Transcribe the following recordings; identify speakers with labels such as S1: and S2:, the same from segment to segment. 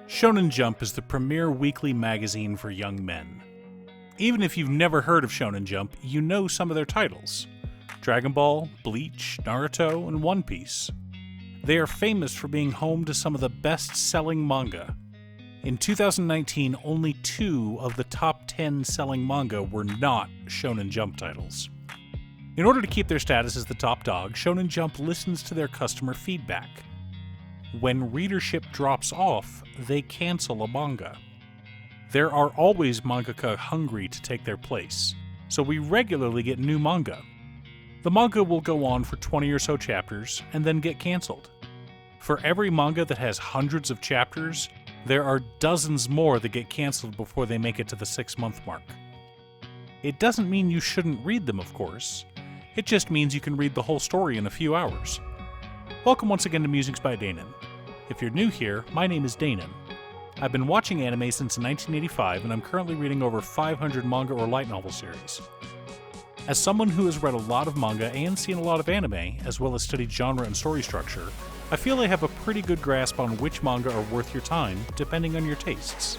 S1: Shonen Jump is the premier weekly magazine for young men. Even if you've never heard of Shonen Jump, you know some of their titles: Dragon Ball, Bleach, Naruto, and One Piece. They are famous for being home to some of the best-selling manga. In 2019, only 2 of the top 10 selling manga were not Shonen Jump titles. In order to keep their status as the top dog, Shonen Jump listens to their customer feedback. When readership drops off, they cancel a manga. There are always mangaka hungry to take their place, so we regularly get new manga. The manga will go on for 20 or so chapters and then get canceled. For every manga that has hundreds of chapters, there are dozens more that get canceled before they make it to the 6-month mark. It doesn't mean you shouldn't read them, of course. It just means you can read the whole story in a few hours. Welcome once again to Musings by Danon. If you're new here, my name is Danon. I've been watching anime since 1985, and I'm currently reading over 500 manga or light novel series. As someone who has read a lot of manga and seen a lot of anime, as well as studied genre and story structure, I feel I have a pretty good grasp on which manga are worth your time, depending on your tastes.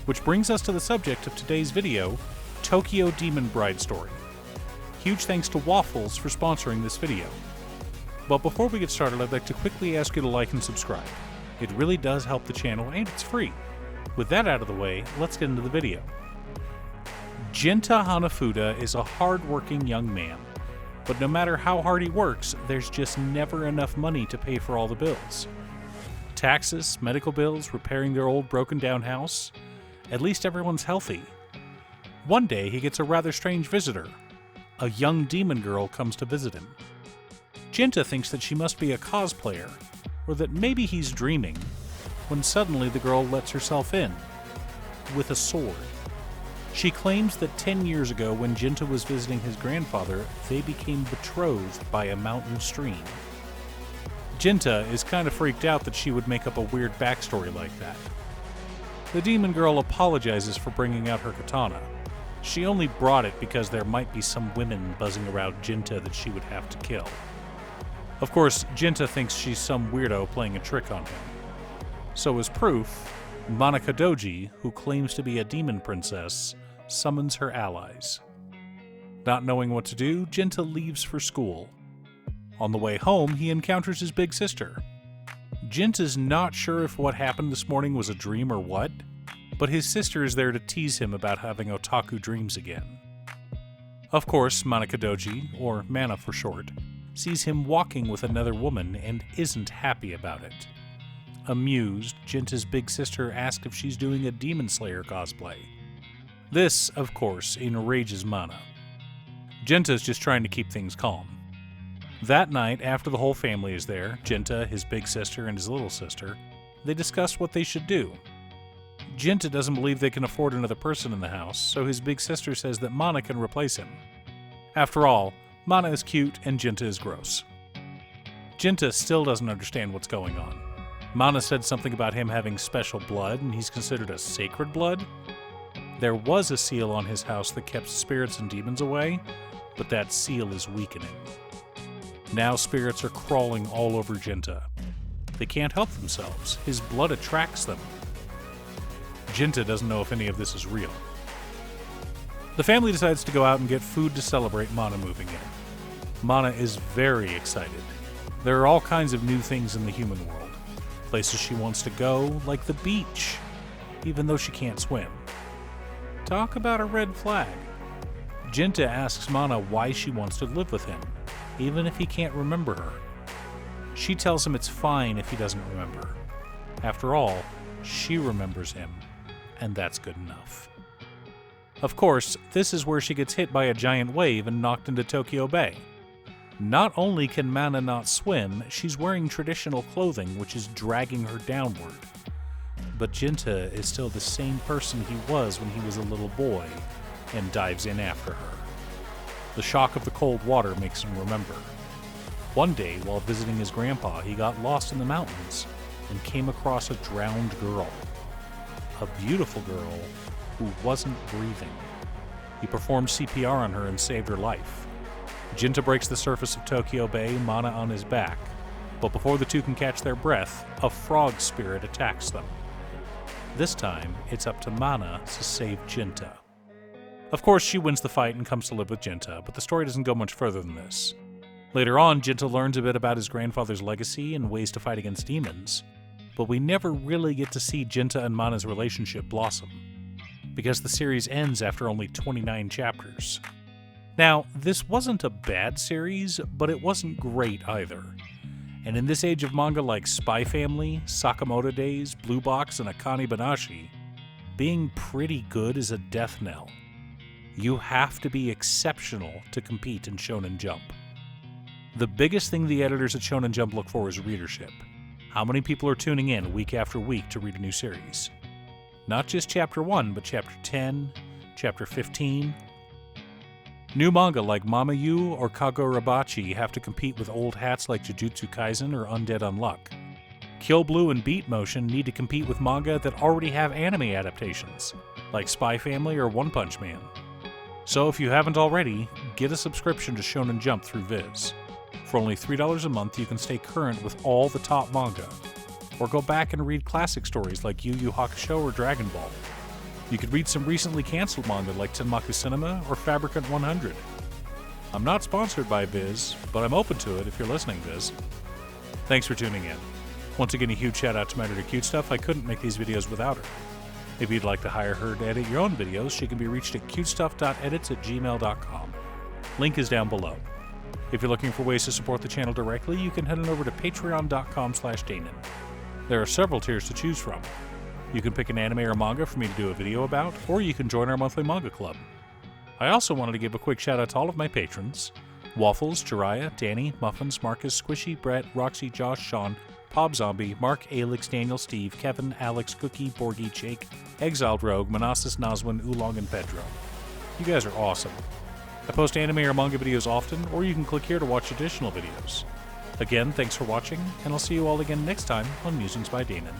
S1: Which brings us to the subject of today's video, Tokyo Demon Bride Story. Huge thanks to Waffles for sponsoring this video. But before we get started, I'd like to quickly ask you to like and subscribe. It really does help the channel, and it's free. With that out of the way, let's get into the video. Genta Hanafuda is a hard-working young man, but no matter how hard he works, there's just never enough money to pay for all the bills. Taxes, medical bills, repairing their old broken-down house. At least everyone's healthy. One day, he gets a rather strange visitor. A young demon girl comes to visit him. Genta thinks that she must be a cosplayer, or that maybe he's dreaming, when suddenly the girl lets herself in, with a sword. She claims that 10 years ago, when Genta was visiting his grandfather, they became betrothed by a mountain stream. Genta is kind of freaked out that she would make up a weird backstory like that. The demon girl apologizes for bringing out her katana. She only brought it because there might be some women buzzing around Genta that she would have to kill. Of course, Genta thinks she's some weirdo playing a trick on him. So as proof, Manaka Doji, who claims to be a demon princess, summons her allies. Not knowing what to do, Genta leaves for school. On the way home, he encounters his big sister. Genta's not sure if what happened this morning was a dream or what, but his sister is there to tease him about having otaku dreams again. Of course, Manaka Doji, or Mana for short, sees him walking with another woman and isn't happy about it. Amused, Genta's big sister asks if she's doing a Demon Slayer cosplay. This, of course, enrages Mana. Genta's just trying to keep things calm. That night, after the whole family is there, Genta, his big sister, and his little sister, they discuss what they should do. Genta doesn't believe they can afford another person in the house, so his big sister says that Mana can replace him. After all, Mana is cute and Genta is gross. Genta still doesn't understand what's going on. Mana said something about him having special blood and he's considered a sacred blood. There was a seal on his house that kept spirits and demons away, but that seal is weakening. Now spirits are crawling all over Genta. They can't help themselves. His blood attracts them. Genta doesn't know if any of this is real. The family decides to go out and get food to celebrate Mana moving in. Mana is very excited. There are all kinds of new things in the human world. Places she wants to go, like the beach, even though she can't swim. Talk about a red flag. Genta asks Mana why she wants to live with him, even if he can't remember her. She tells him it's fine if he doesn't remember. After all, she remembers him, and that's good enough. Of course, this is where she gets hit by a giant wave and knocked into Tokyo Bay. Not only can Mana not swim, she's wearing traditional clothing which is dragging her downward. But Genta is still the same person he was when he was a little boy, and dives in after her. The shock of the cold water makes him remember. One day, while visiting his grandpa, he got lost in the mountains and came across a drowned girl. A beautiful girl who wasn't breathing. He performed CPR on her and saved her life. Genta breaks the surface of Tokyo Bay, Mana on his back, but before the two can catch their breath, a frog spirit attacks them. This time, it's up to Mana to save Jinta. Of course, she wins the fight and comes to live with Jinta, but the story doesn't go much further than this. Later on, Jinta learns a bit about his grandfather's legacy and ways to fight against demons, but we never really get to see Jinta and Mana's relationship blossom, because the series ends after only 29 chapters. Now, this wasn't a bad series, but it wasn't great either. And in this age of manga like Spy Family, Sakamoto Days, Blue Box, and Akane Banashi, being pretty good is a death knell. You have to be exceptional to compete in Shonen Jump. The biggest thing the editors at Shonen Jump look for is readership. How many people are tuning in week after week to read a new series? Not just Chapter 1, but Chapter 10, Chapter 15. New manga like Mama Yu or Kagurabachi have to compete with old hats like Jujutsu Kaisen or Undead Unluck. Kill Blue and Beat Motion need to compete with manga that already have anime adaptations, like Spy Family or One Punch Man. So if you haven't already, get a subscription to Shonen Jump through Viz. For only $3 a month, you can stay current with all the top manga, or go back and read classic stories like Yu Yu Hakusho or Dragon Ball. You could read some recently canceled manga like Tenmaku Cinema or Fabricant 100. I'm not sponsored by Viz, but I'm open to it if you're listening, Viz. Thanks for tuning in. Once again, a huge shout out to my editor Cute Stuff. I couldn't make these videos without her. If you'd like to hire her to edit your own videos, she can be reached at cutestuff.edits@gmail.com. Link is down below. If you're looking for ways to support the channel directly, you can head on over to patreon.com/Danon. There are several tiers to choose from. You can pick an anime or manga for me to do a video about, or you can join our monthly manga club. I also wanted to give a quick shout out to all of my patrons: Waffles, Jiraiya, Danny, Muffins, Marcus, Squishy, Brett, Roxy, Josh, Sean, Pob Zombie, Mark, Alex, Daniel, Steve, Kevin, Alex, Cookie, Borgie, Jake, Exiled Rogue, Manassas, Nazwin, Oolong, and Pedro. You guys are awesome. I post anime or manga videos often, or you can click here to watch additional videos. Again, thanks for watching, and I'll see you all again next time on Musings by Danon.